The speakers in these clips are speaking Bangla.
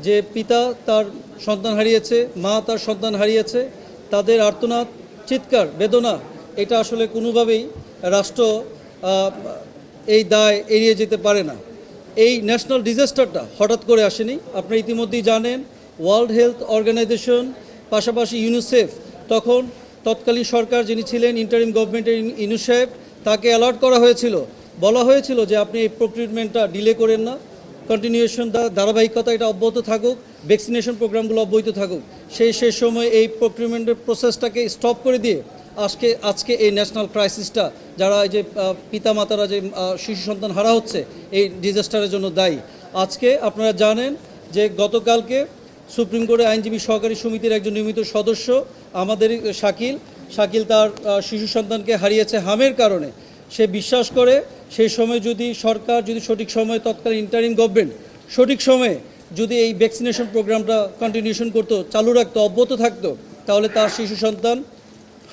যে পিতা তার সন্তান হারিয়েছে, মা তার সন্তান হারিয়েছে, তাদের আর্তনাদ, চিৎকার, বেদনা, এটা আসলে কোনোভাবেই রাষ্ট্র এই দায় এড়িয়ে যেতে পারে না। এই ন্যাশনাল ডিজাস্টারটা হঠাৎ করে আসেনি। আপনারা ইতিমধ্যেই জানেন, ওয়ার্ল্ড হেলথ অর্গানাইজেশন, পাশাপাশি ইউনিসেফ, তখন তৎকালীন সরকার যিনি ছিলেন ইন্টারিম গভর্নমেন্টের ইউনিসেফ, তাকে অ্যালার্ট করা হয়েছিল, বলা হয়েছিল যে আপনি এই প্রক্রিউটমেন্টটা ডিলে করেন না, কন্টিনিউশন ধারাবাহিকতা এটা অব্যাহত থাকুক, ভ্যাকসিনেশন প্রোগ্রামগুলো অব্যাহত থাকুক। সেই সময় এই প্রক্রিউটমেন্টের প্রসেসটাকে স্টপ করে দিয়ে আজকে এই ন্যাশনাল ক্রাইসিসটা, যারা এই যে পিতামাতারা যে শিশু সন্তান হারা হচ্ছে এই ডিজাস্টারের জন্য দায়ী। আজকে আপনারা জানেন যে গতকালকে সুপ্রিম কোর্টের আইনজীবী সহকারী সমিতির একজন নিয়মিত সদস্য আমাদের শাকিল তার শিশু সন্তানকে হারিয়েছে হামের কারণে। সে বিশ্বাস করে সেই সময় যদি সরকার সঠিক সময়ে, তৎকালীন ইন্টারিম গভর্নমেন্ট সঠিক সময়ে যদি এই ভ্যাকসিনেশন প্রোগ্রামটা কন্টিনিউশন করতো, চালু রাখতো, অব্যাহত থাকতো, তাহলে তার শিশু সন্তান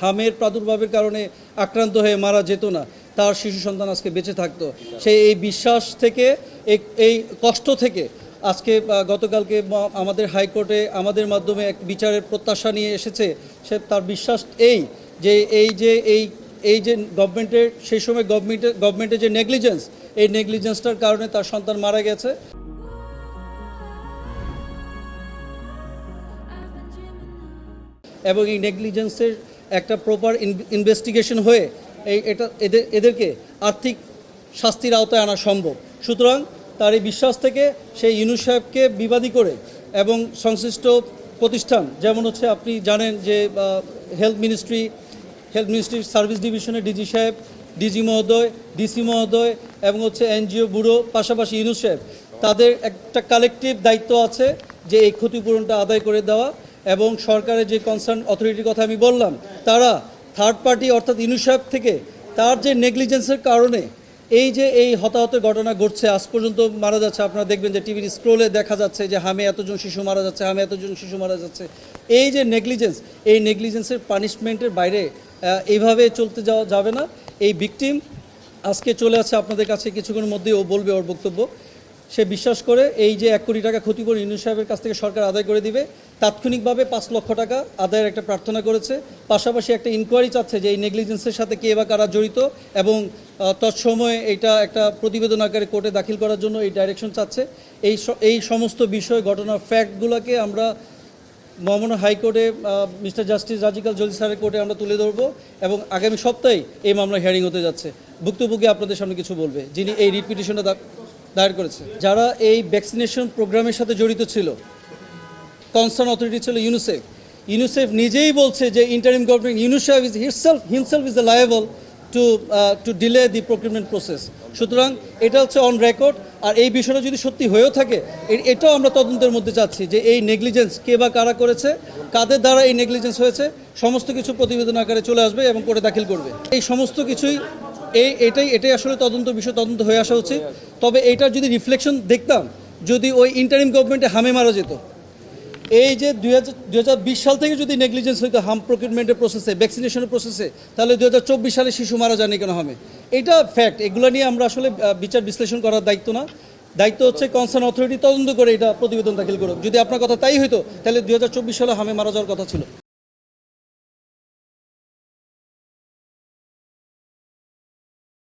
হামের প্রাদুর্ভাবের কারণে আক্রান্ত হয়ে মারা যেত না, তার শিশু সন্তান আজকে বেঁচে থাকতো। সেই এই বিশ্বাস থেকে, এই কষ্ট থেকে আজকে গতকালকে আমাদের হাইকোর্টে আমাদের মাধ্যমে এক বিচারের প্রত্যাশা নিয়ে এসেছে। সে তার বিশ্বাস এই যে গভর্নমেন্টের সেই সময় গভর্নমেন্টের যে নেগলিজেন্স, এই নেগলিজেন্সটার কারণে তার সন্তান মারা গেছে। এবং এই নেগলিজেন্সের একটা প্রপার ইনভেস্টিগেশন হয়ে এদেরকে আর্থিক শাস্তির আওতায় আনা সম্ভব। সুতরাং তার এই বিশ্বাস থেকে সেই ইউনিসেফকে বিবাদী করে এবং সংশ্লিষ্ট প্রতিষ্ঠান, যেমন হচ্ছে আপনি জানেন যে হেলথ মিনিস্ট্রির সার্ভিস ডিভিশনের ডিজি সাহেব, ডিজি মহোদয়, ডিসি মহোদয় এবং হচ্ছে এনজিও ব্যুরো, পাশাপাশি ইউনিসেফ, তাদের একটা কালেকটিভ দায়িত্ব আছে যে এই ক্ষতিপূরণটা আদায় করে দেওয়া। এবং সরকারের যে কনসার্ন অথরিটির কথা আমি বললাম, তারা থার্ড পার্টি অর্থাৎ ইউনিসেফ থেকে তার যে নেগলিজেন্সের কারণে এই হতাহতের ঘটনা ঘটছে, আজ পর্যন্ত মারা যাচ্ছে। আপনারা দেখবেন যে টিভির স্ক্রোলে দেখা যাচ্ছে যে হামে এতজন শিশু মারা যাচ্ছে, এই যে নেগলিজেন্স, এই নেগলিজেন্সের পানিশমেন্টের বাইরে এইভাবে চলতে যাবে না। এই ভিকটিম আজকে চলে আসছে আপনাদের কাছে, কিছুক্ষণের মধ্যেই ও বলবে ওর বক্তব্য। সে বিশ্বাস করে এই যে 1 কোটি টাকা ক্ষতিপূরণ ইউনিসেফের কাছ থেকে সরকার আদায় করে দিবে, তাৎক্ষণিকভাবে 5 লক্ষ টাকা আদায়ের একটা প্রার্থনা করেছে। পাশাপাশি একটা ইনকোয়ারি চাচ্ছে যে এই নেগলিজেন্সের সাথে কে বা কারা জড়িত, এবং তৎসময়ে এটা একটা প্রতিবেদন আকারে কোর্টে দাখিল করার জন্য এই ডাইরেকশন চাচ্ছে। এই সমস্ত বিষয়, ঘটনার ফ্যাক্টগুলোকে আমরা মহামান্য হাইকোর্টে মিস্টার জাস্টিস রাজিকাল জলি স্যারের কোর্টে আমরা তুলে ধরবো, এবং আগামী সপ্তাহে এই মামলা হিয়ারিং হতে যাচ্ছে। ভুক্তভোগী আপনাদের সামনে কিছু বলবে, যিনি এই রিট পিটিশনটা দায়ের করেছে। যারা এই ভ্যাকসিনেশন প্রোগ্রামের সাথে জড়িত ছিল, কনসার্ন অথরিটি ছিল ইউনিসেফ নিজেই বলছে যে interim government, UNICEF is himself is liable to delay the procurement process. সুতরাং এটা হচ্ছে অন রেকর্ড। আর এই বিষয়টা যদি সত্যি হয়েও থাকে, এটাও আমরা তদন্তের মধ্যে চাচ্ছি যে এই নেগলিজেন্স কে বা কারা করেছে, কাদের দ্বারা এই নেগলিজেন্স হয়েছে, সমস্ত কিছু প্রতিবেদন আকারে চলে আসবে এবং কোর্টে দাখিল করবে। এই সমস্ত কিছুই এটাই আসলে তদন্ত হয়ে আসা উচিত। তবে এইটার যদি রিফ্লেকশন দেখতাম, যদি ওই ইন্টারিম গভর্নমেন্টে হামে মারা যেত, এই যে 2020 সাল থেকে যদি নেগলিজেন্স হইতো হাম প্রক্রিউটমেন্টের প্রসেসে, ভ্যাকসিনেশনের প্রসেসে, তাহলে 2024 সালে শিশু মারা যায়নি কেন হামে? এটা ফ্যাক্ট। এগুলো নিয়ে আমরা আসলে বিচার বিশ্লেষণ করার দায়িত্ব না, দায়িত্ব হচ্ছে কনসার্ন অথরিটি তদন্ত করে এটা প্রতিবেদন দাখিল করুক। যদি আপনার কথা তাই হইতো, তাহলে 2024 সালে হামে মারা যাওয়ার কথা ছিল।